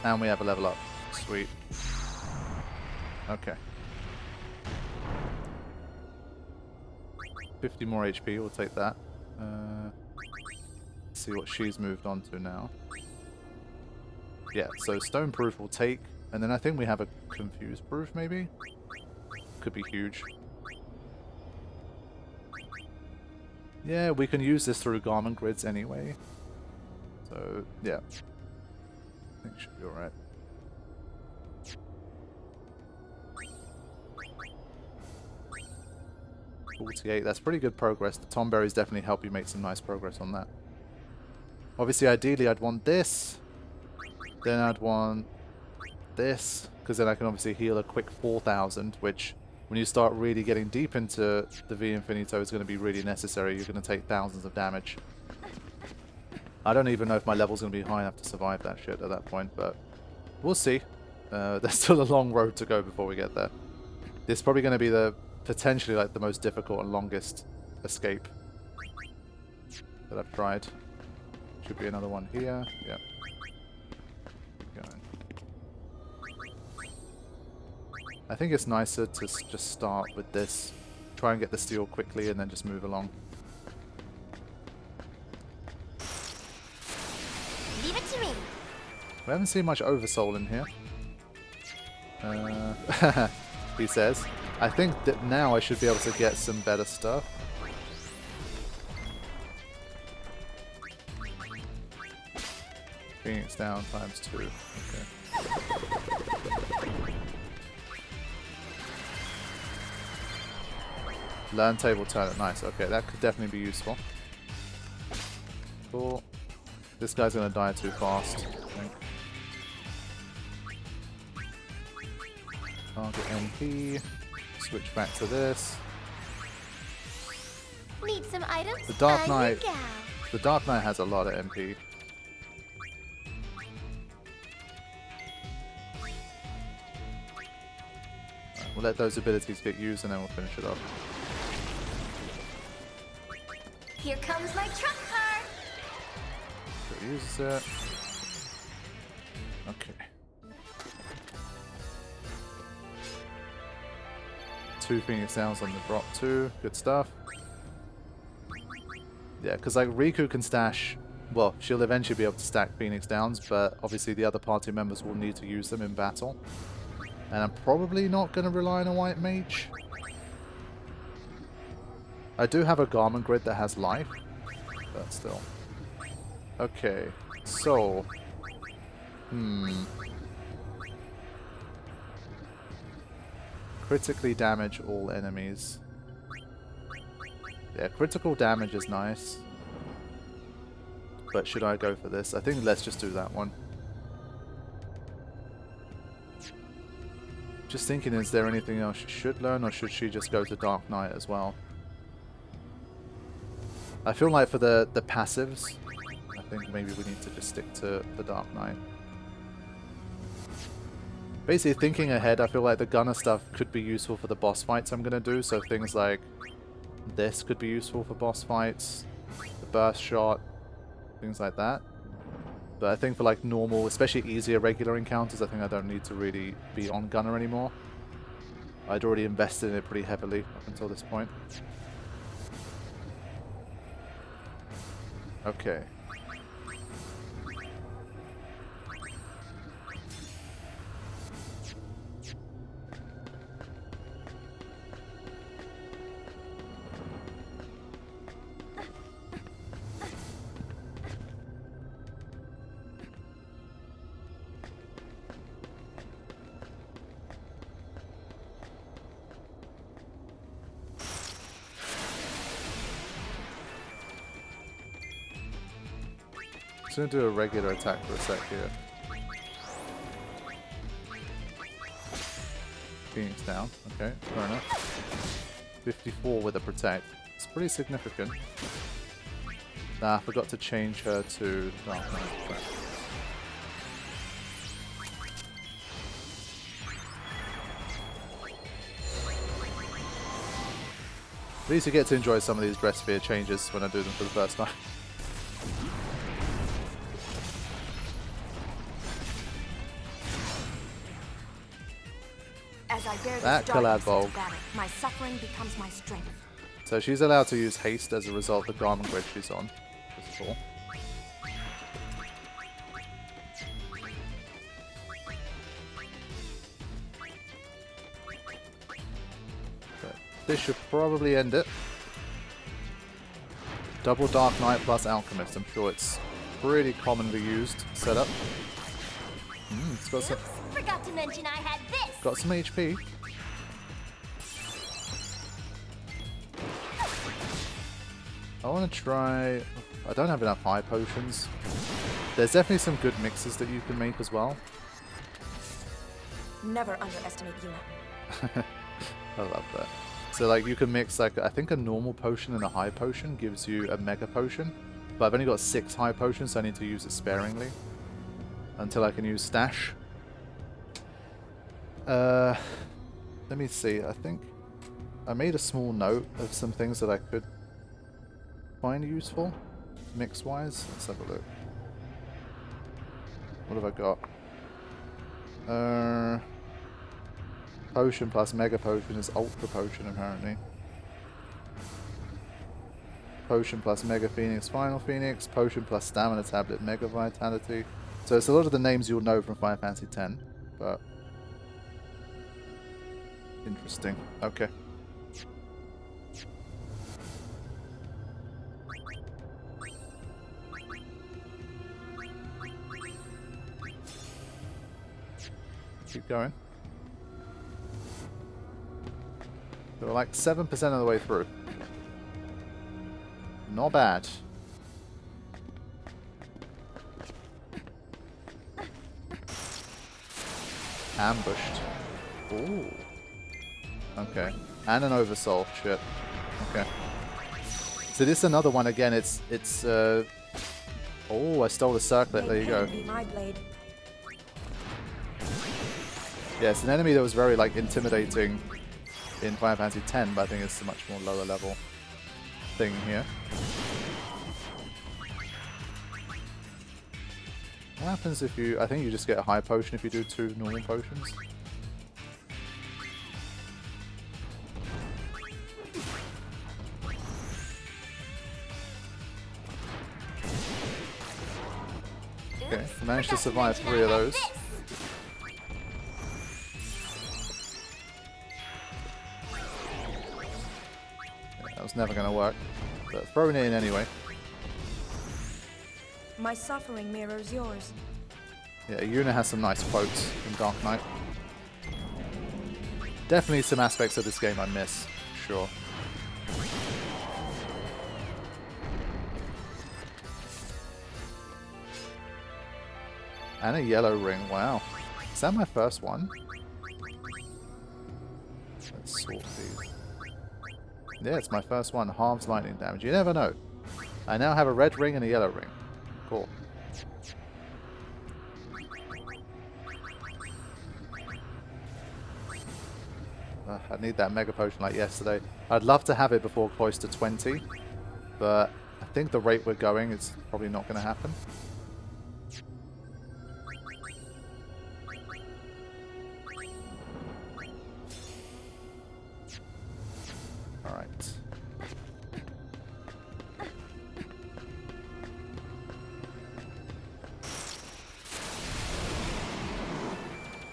And we have a level up. Sweet. Okay. 50 more HP, we'll take that. Let's see what she's moved on to now. Yeah, so Stone Proof will take, and then I think we have a Confuse Proof maybe? Could be huge. Yeah, we can use this through garment grids anyway. So, yeah. I think should be alright. $48, that's pretty good progress. The Tom Berries definitely help you make some nice progress on that. Obviously, ideally, I'd want this. Then I'd want this, because then I can obviously heal a quick 4,000, which, when you start really getting deep into the V Infinito, is going to be really necessary. You're going to take thousands of damage. I don't even know if my level's going to be high enough to survive that shit at that point, but we'll see. There's still a long road to go before we get there. This is probably going to be the potentially like the most difficult and longest escape that I've tried. Should be another one here. Yep. Going. I think it's nicer to just start with this, try and get the steel quickly, and then just move along. Leave it to me. We haven't seen much Oversoul in here. He says. I think that now I should be able to get some better stuff. Phoenix down ×2. Okay. Learn table turn it. Nice. Okay, that could definitely be useful. Cool. This guy's gonna die too fast, I think. Target MP. Switch back to this. Need some items? The Dark I'm your Knight. gal. The Dark Knight has a lot of MP. Right, we'll let those abilities get used and then we'll finish it up. Here comes my truck car. So it uses it. Okay. 2 Phoenix Downs on the drop too. Good stuff. Yeah, because like Rikku can stash, well, she'll eventually be able to stack Phoenix Downs, but obviously the other party members will need to use them in battle. And I'm probably not going to rely on a white mage. I do have a garment grid that has life, but still. Okay, so... Critically damage all enemies. Yeah, critical damage is nice. But should I go for this? I think let's just do that one. Just thinking, is there anything else she should learn, or should she just go to Dark Knight as well? I feel like for the passives, I think maybe we need to just stick to the Dark Knight. Basically, thinking ahead, I feel like the gunner stuff could be useful for the boss fights I'm going to do. So things like this could be useful for boss fights. The burst shot, things like that. But I think for like normal, especially easier regular encounters, I think I don't need to really be on gunner anymore. I'd already invested in it pretty heavily up until this point. Okay. just gonna do a regular attack for a sec here. Phoenix down. Okay, fair enough. 54 with a protect. It's pretty significant. Nah, I forgot to change her to Dark Knight. Right. At least you get to enjoy some of these dress sphere changes when I do them for the first time. As I bear That this collab darkness bulb. into battle, my suffering becomes my strength. So she's allowed to use haste as a result of the garment grid she's on. That's cool. Okay. This should probably end it. Double Dark Knight plus Alchemist. I'm sure it's pretty commonly used setup. It's got some, Oops, forgot to mention I had this. got some HP. I want to try... I don't have enough high potions. There's definitely some good mixes that you can make as well. Never underestimate Yuna. I love that. So like you can mix like, I think a normal potion and a high potion gives you a mega potion. But I've only got 6 high potions, so I need to use it sparingly. Until I can use stash. Let me see, I think I made a small note of some things that I could find useful, mix-wise. Let's have a look. What have I got? Potion plus Mega Potion is Ultra Potion, apparently. Potion plus Mega Phoenix, Final Phoenix. Potion plus Stamina Tablet, Mega Vitality. So it's a lot of the names you'll know from Final Fantasy X, but... interesting. Okay. Keep going. So we're like 7% of the way through. Not bad. Ambushed. Ooh. Okay. And an oversoul. Shit. Okay. So this is another one again. It's oh, I stole the circlet. There you go. My blade. Yeah, it's an enemy that was very like intimidating in Final Fantasy X, but I think it's a much more lower level thing here. What happens if you... I think you just get a high potion if you do 2 normal potions. Okay, Oops, managed to forgot survive mention 3 I of had those. this. That was never going to work, but throwing it in anyway. My suffering mirrors yours. Yeah, Yuna has some nice quotes in Dark Knight. Definitely some aspects of this game I miss, sure. And a yellow ring, wow. Is that my first one? Let's sort these. Yeah, it's my first one. Halves lightning damage. You never know. I now have a red ring and a yellow ring. Cool. I need that Mega Potion like yesterday. I'd love to have it before close to 20, but I think the rate we're going is probably not going to happen. Alright.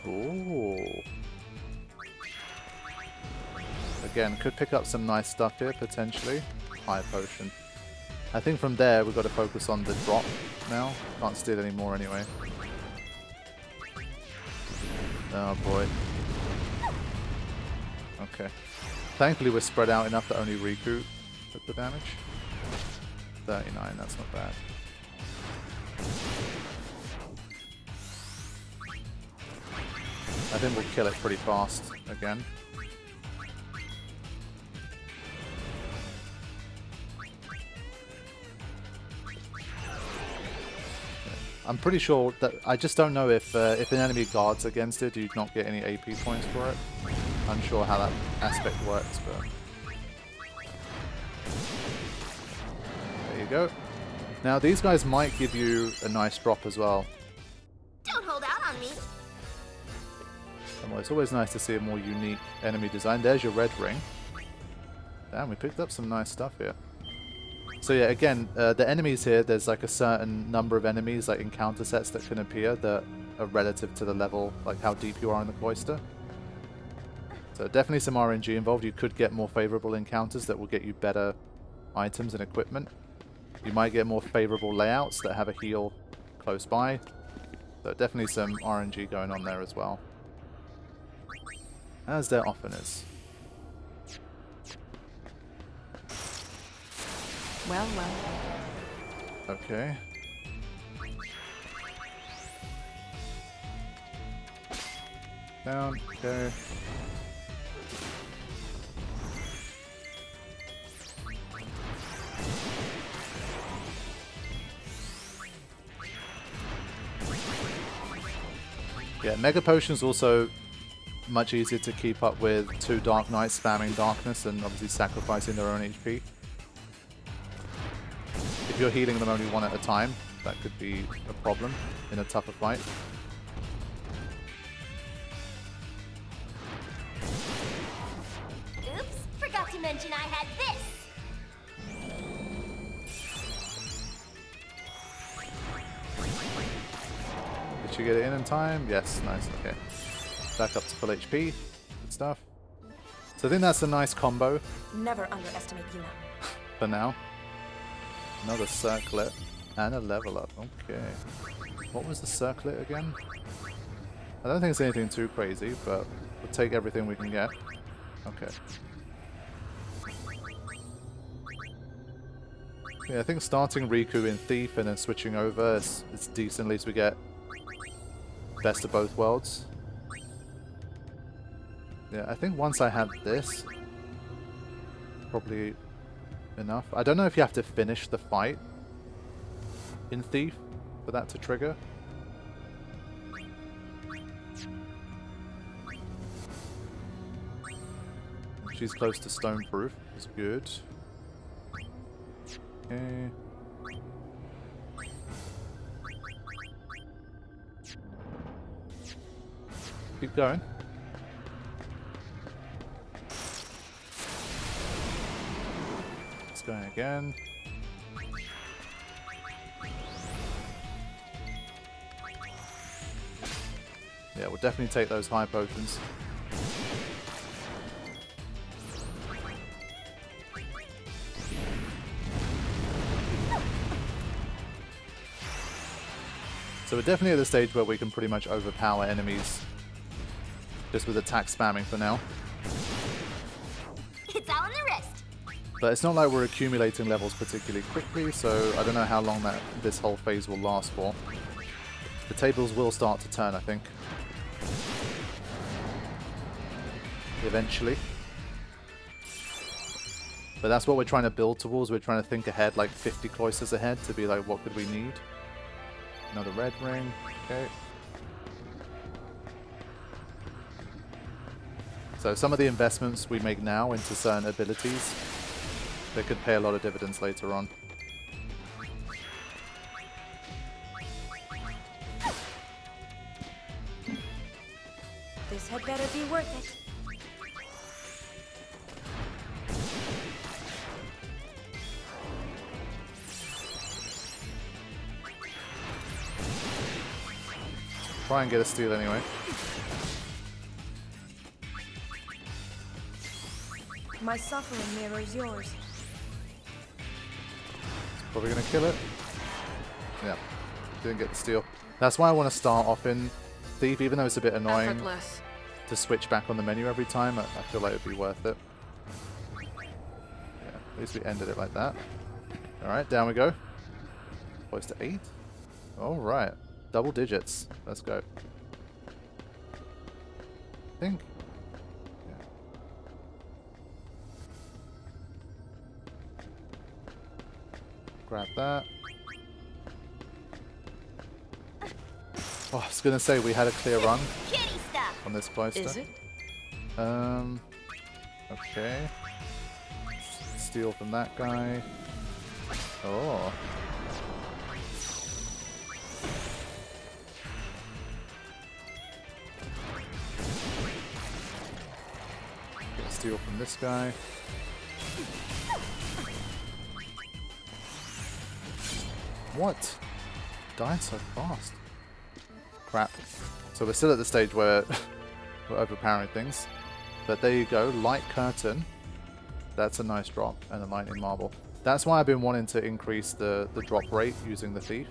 Ooh. Again, could pick up some nice stuff here, potentially. High potion. I think from there, we've got to focus on the drop now. Can't steal any more anyway. Oh boy. Okay. Thankfully, we're spread out enough that only Rikku took the damage. 39, that's not bad. I think we'll kill it pretty fast again. I'm pretty sure that I just don't know if an enemy guards against it, do you not get any AP points for it? Unsure how that aspect works, but there you go. Now these guys might give you a nice drop as well. Don't hold out on me. Well, it's always nice to see a more unique enemy design. There's your red ring. Damn, we picked up some nice stuff here. So yeah, again, the enemies here, there's like a certain number of enemies, like encounter sets that can appear that are relative to the level, like how deep you are in the cloister. So definitely some RNG involved. You could get more favorable encounters that will get you better items and equipment. You might get more favorable layouts that have a heal close by. So definitely some RNG going on there as well. As there often is. Well, well. Okay. Down, okay. Yeah, Mega Potion's also much easier to keep up with 2 Dark Knights spamming darkness and obviously sacrificing their own HP. If you're healing them only one at a time, that could be a problem in a tougher fight. Oops, forgot to mention I had this. Did you get it in time? Yes, nice, okay. Back up to full HP. Good stuff. So I think that's a nice combo Never underestimate Yuna. for now. Another circlet and a level up. Okay. What was the circlet again? I don't think it's anything too crazy, but we'll take everything we can get. Okay. Yeah, I think starting Rikku in Thief and then switching over is decent. At least we get best of both worlds. Yeah, I think once I have this, probably enough. I don't know if you have to finish the fight in Thief for that to trigger. She's close to stone proof. It's good. Okay. Keep going. It's going again. Yeah, we'll definitely take those high potions. So we're definitely at the stage where we can pretty much overpower enemies just with attack spamming for now. It's all in the wrist. But it's not like we're accumulating levels particularly quickly, so I don't know how long this whole phase will last for. The tables will start to turn, I think. Eventually. But that's what we're trying to build towards. We're trying to think ahead, like 50 cloisters ahead, to be like, what could we need? Another red ring. Okay. So some of the investments we make now into certain abilities, they could pay a lot of dividends later on. This had better be worth it. Try and get a steal anyway. My suffering mirrors yours. Probably gonna kill it. Yeah, didn't get the steal. That's why I want to start off in Thief, even though it's a bit annoying Effortless. to switch back on the menu every time. I feel like it'd be worth it. Yeah, at least we ended it like that. Alright, down we go. Close to 8. Alright, double digits. Let's go. think. Yeah. Grab that. Oh, I was gonna say we had a clear run Kitty stuff. on this poster. Is it? Okay. Steal from that guy. Oh. Steal from this guy. What? Dying so fast. Crap. So we're still at the stage where we're overpowering things. But there you go, Light Curtain. That's a nice drop, and a Lightning Marble. That's why I've been wanting to increase the drop rate using the Thief.